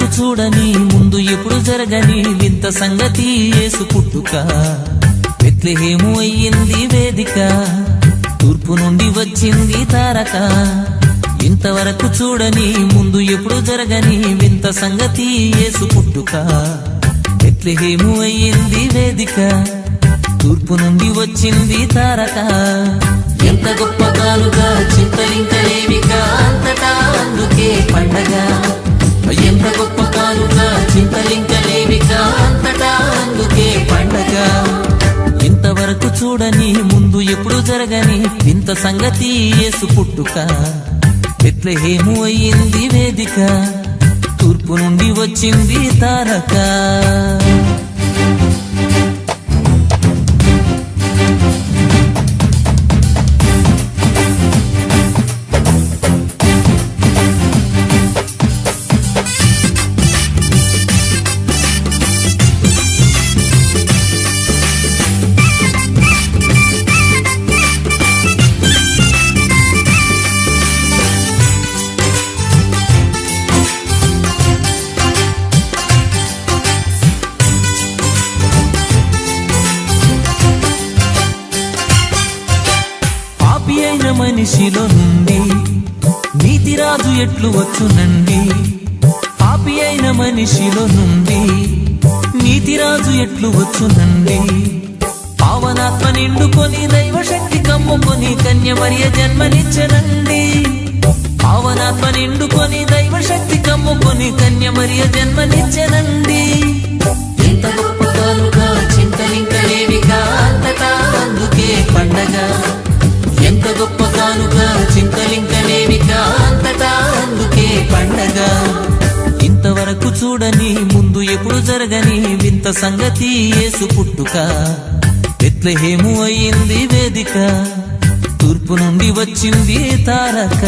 ఇంతవరకు చూడని ముందు ఎప్పుడు జరగని వింత సంగతి యేసు పుట్టుక బెత్లెహేము అయ్యింది వేదిక తూర్పు నుండి వచ్చింది తారక ఇంతవరకు చూడని ముందు ఎప్పుడు జరగని వింత సంగతి యేసు పుట్టుక బెత్లెహేము అయ్యింది వేదిక తూర్పు నుండి వచ్చింది తారక ఎంత గొప్ప కానుగా చింతలింకలేవిగా అంతటా అందుకే పండగ ఎంత గొప్ప కానుగా చింతలింకలేవిగా అంతటా అందుకే పండగ ఇంతవరకు చూడని ముందు ఎప్పుడు జరగని వింత సంగతి యేసు పుట్టుక బెత్లెహేము అయ్యింది వేదిక తూర్పు నుండి వచ్చింది తారక మనిషిలో నుండి నీతిరాజు ఎట్లు వచ్చునండి పాపి అయిన మనిషిలో నుండి నీతిరాజు ఎట్లు వచ్చునండి పావనాత్మ నిండుకొని దైవశక్తి కమ్ముకొని కన్యమరియ జన్మనిచ్చనండి పావనాత్మ నిండుకొని దైవశక్తి కమ్ముకొని కన్యమరియ జన్మనిచ్చనండి ఎంత గొప్ప కానుగా చింతలింకలేవిగా అంతటా అందుకే పండగ ఎంత గొప్ప కానుగా చింతలింకలేవిగా అంతటా అందుకే పండగ ఇంతవరకు చూడని ముందు ఎప్పుడు జరగని వింత సంగతి యేసు పుట్టుక బెత్లెహేము అయ్యింది వేదిక తూర్పు నుండి వచ్చింది తారక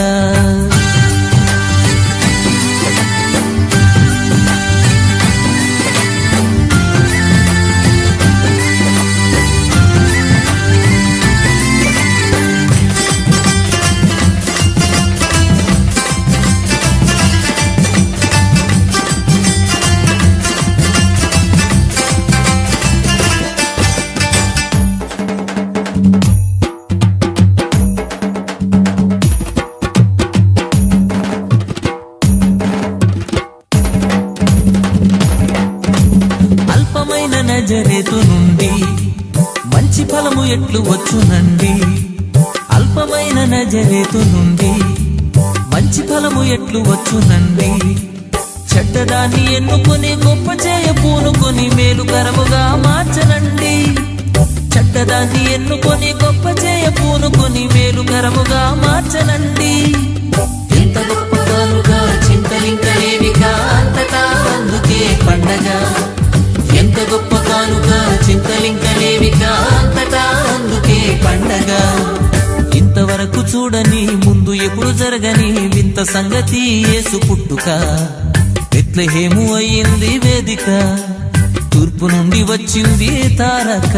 నజరేతు నుండి మంచి ఫలము ఎట్లు వచ్చునండి అల్పమైన నజరేతు నుండి మంచి ఫలము ఎట్లు వచ్చునండి చెడ్డదాన్ని ఎన్నుకొని గొప్ప చేయ పూనుకొని మేలుకరముగా మార్చనండి చెడ్డదాన్ని ఎన్నుకొని గొప్ప చేయ పూనుకొని మేలుకరముగా మార్చనండి ఎంత గొప్ప కానుగా చింతలింకలేవిగా అంతటా అందుకే పండగ ఎంత గొప్ప కానుగా చింతలింకలేవిగా అంతటా అందుకే పండగ ఇంతవరకు చూడని ముందు ఎప్పుడు జరగని వింత సంగతి యేసు పుట్టుక బెత్లెహేము అయ్యింది వేదిక తూర్పు నుండి వచ్చింది తారక